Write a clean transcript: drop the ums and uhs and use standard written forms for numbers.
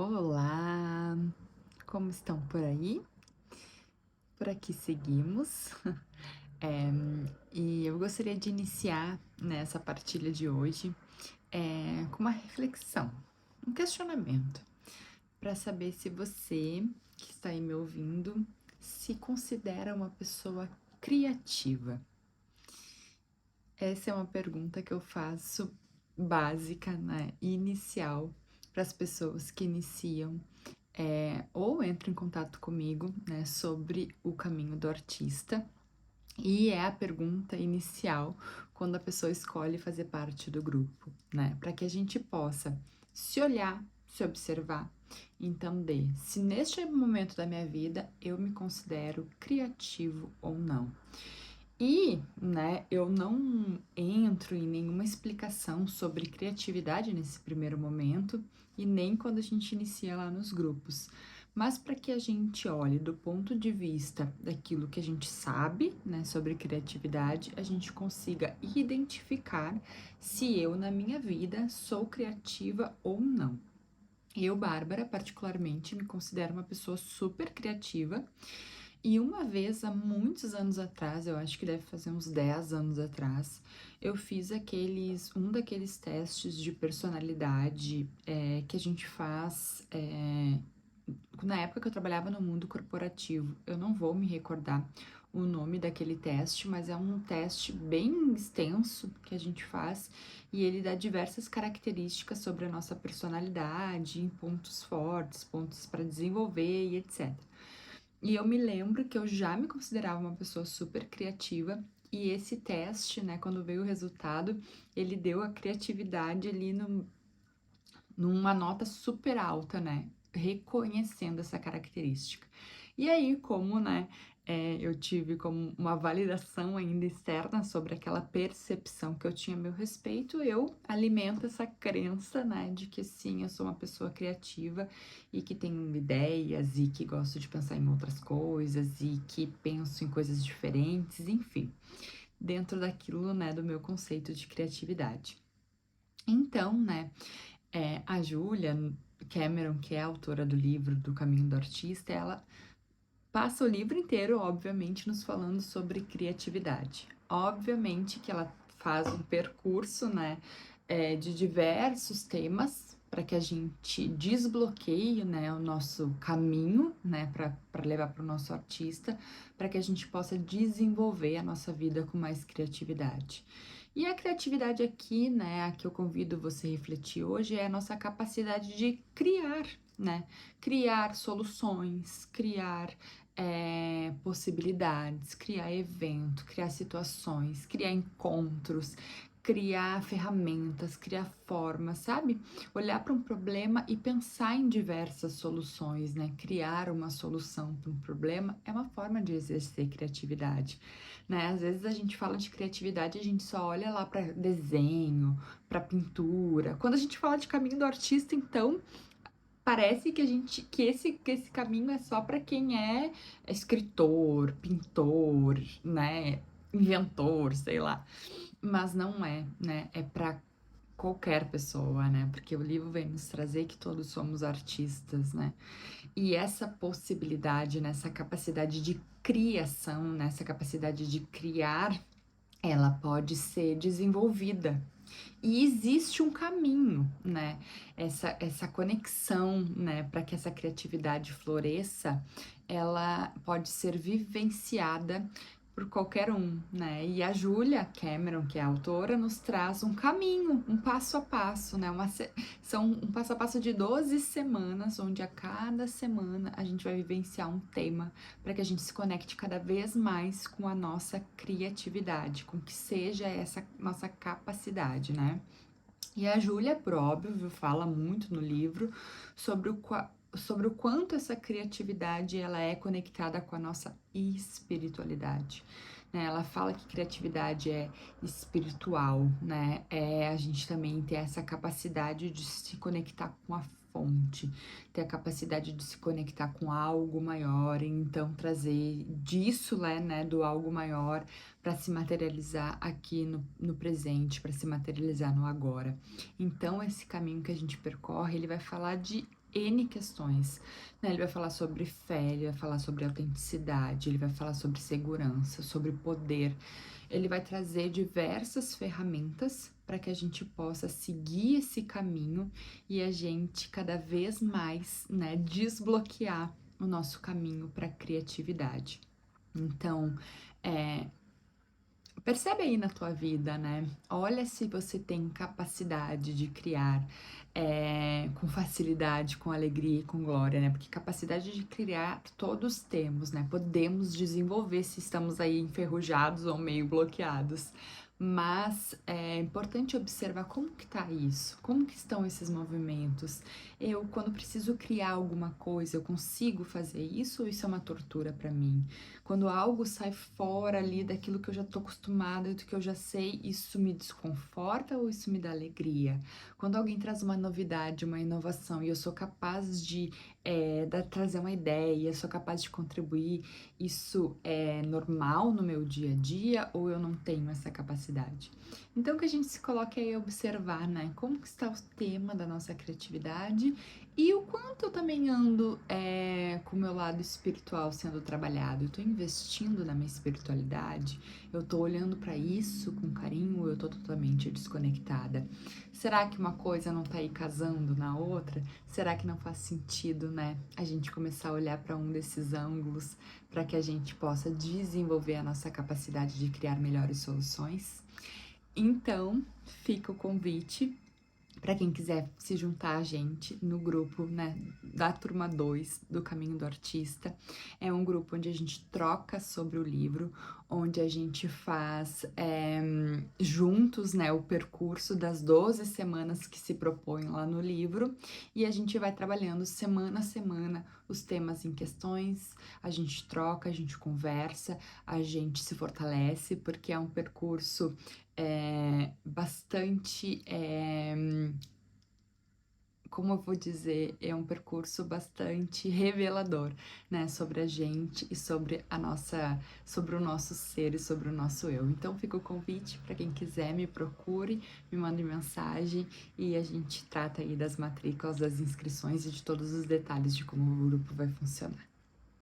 Olá, como estão por aí? Por aqui seguimos. Eh, e eu gostaria de iniciar nessa partilha de hoje com uma reflexão, um questionamento, para saber se você que está aí me ouvindo se considera uma pessoa criativa. Essa é uma pergunta que eu faço básica, né, inicial para as pessoas que iniciam ou entram em contato comigo, né, sobre o caminho do artista. E é a pergunta inicial quando a pessoa escolhe fazer parte do grupo, né, para que a gente possa se olhar, se observar, entender se neste momento da minha vida eu me considero criativo ou não. E, né, eu não entro em nenhuma explicação sobre criatividade nesse primeiro momento e nem quando a gente inicia lá nos grupos, mas para que a gente olhe do ponto de vista daquilo que a gente sabe, né, sobre criatividade, a gente consiga identificar se eu na minha vida sou criativa ou não. Eu, Bárbara, particularmente, me considero uma pessoa super criativa. E uma vez, há muitos anos atrás, eu acho que deve fazer uns 10 anos atrás, eu fiz um daqueles testes de personalidade que a gente faz na época que eu trabalhava no mundo corporativo. Eu não vou me recordar o nome daquele teste, mas é um teste bem extenso que a gente faz e ele dá diversas características sobre a nossa personalidade, pontos fortes, pontos para desenvolver e etc. E eu me lembro que eu já me considerava uma pessoa super criativa e esse teste, né, quando veio o resultado, ele deu a criatividade ali numa nota super alta, né, reconhecendo essa característica. E aí, como, né, eu tive como uma validação ainda externa sobre aquela percepção que eu tinha a meu respeito, eu alimento essa crença, né, de que sim, eu sou uma pessoa criativa e que tenho ideias e que gosto de pensar em outras coisas e que penso em coisas diferentes, enfim, dentro daquilo, né, do meu conceito de criatividade. Então, né, a Julia Cameron, que é a autora do livro Do Caminho do Artista, ela passa o livro inteiro, obviamente, nos falando sobre criatividade. Obviamente que ela faz um percurso, né, de diversos temas para que a gente desbloqueie, né, o nosso caminho, né, para levar para o nosso artista, para que a gente possa desenvolver a nossa vida com mais criatividade. E a criatividade aqui, né, a que eu convido você a refletir hoje é a nossa capacidade de criar, né? Criar soluções, criar possibilidades, criar evento, criar situações, criar encontros, criar ferramentas, criar formas, sabe? Olhar para um problema e pensar em diversas soluções, né? Criar uma solução para um problema é uma forma de exercer criatividade, né? Às vezes a gente fala de criatividade, a gente só olha lá para desenho, para pintura. Quando a gente fala de caminho do artista, então parece que esse caminho é só para quem é escritor, pintor, né, inventor, sei lá. Mas não é, né? É para qualquer pessoa, né? Porque o livro vem nos trazer que todos somos artistas, né? E essa possibilidade, nessa capacidade de criação, nessa capacidade de criar, ela pode ser desenvolvida. E existe um caminho, né? Essa conexão, né? Para que essa criatividade floresça, ela pode ser vivenciada por qualquer um, né? E a Julia Cameron, que é a autora, nos traz um caminho, um passo a passo, né? São um passo a passo de 12 semanas, onde a cada semana a gente vai vivenciar um tema para que a gente se conecte cada vez mais com a nossa criatividade, com que seja essa nossa capacidade, né? E a Júlia, por óbvio, fala muito no livro sobre o quanto essa criatividade ela é conectada com a nossa espiritualidade. Né? Ela fala que criatividade é espiritual, né? A gente também ter essa capacidade de se conectar com a fonte, ter a capacidade de se conectar com algo maior, então trazer disso, né, do algo maior para se materializar aqui no presente, para se materializar no agora. Então, esse caminho que a gente percorre, ele vai falar de N questões, né? Ele vai falar sobre fé, ele vai falar sobre autenticidade, ele vai falar sobre segurança, sobre poder. Ele vai trazer diversas ferramentas para que a gente possa seguir esse caminho e a gente cada vez mais, né, desbloquear o nosso caminho para a criatividade. Então, percebe aí na tua vida, né? Olha se você tem capacidade de criar com facilidade, com alegria e com glória, né? Porque capacidade de criar todos temos, né? Podemos desenvolver se estamos aí enferrujados ou meio bloqueados. Mas é importante observar como que tá isso, como que estão esses movimentos. Eu, quando preciso criar alguma coisa, eu consigo fazer isso ou isso é uma tortura para mim? Quando algo sai fora ali daquilo que eu já tô acostumada, do que eu já sei, isso me desconforta ou isso me dá alegria? Quando alguém traz uma novidade, uma inovação e eu sou capaz de trazer uma ideia, sou capaz de contribuir, isso é normal no meu dia a dia ou eu não tenho essa capacidade? Então que a gente se coloque aí a observar, né? Como que está o tema da nossa criatividade e o quanto eu também ando com o meu lado espiritual sendo trabalhado. Eu tô investindo na minha espiritualidade, eu tô olhando para isso com carinho ou eu tô totalmente desconectada? Será que uma coisa não tá aí casando na outra? Será que não faz sentido, né? A gente começar a olhar para um desses ângulos para que a gente possa desenvolver a nossa capacidade de criar melhores soluções? Então, fica o convite para quem quiser se juntar a gente no grupo, né, da turma 2 do Caminho do Artista. É um grupo onde a gente troca sobre o livro, onde a gente faz juntos, né, o percurso das 12 semanas que se propõem lá no livro, e a gente vai trabalhando semana a semana os temas em questões, a gente troca, a gente conversa, a gente se fortalece, porque é um percurso bastante, como eu vou dizer, é um percurso bastante revelador, né, sobre a gente e sobre sobre o nosso ser e sobre o nosso eu. Então fica o convite para quem quiser, me procure, me mande mensagem e a gente trata aí das matrículas, das inscrições e de todos os detalhes de como o grupo vai funcionar.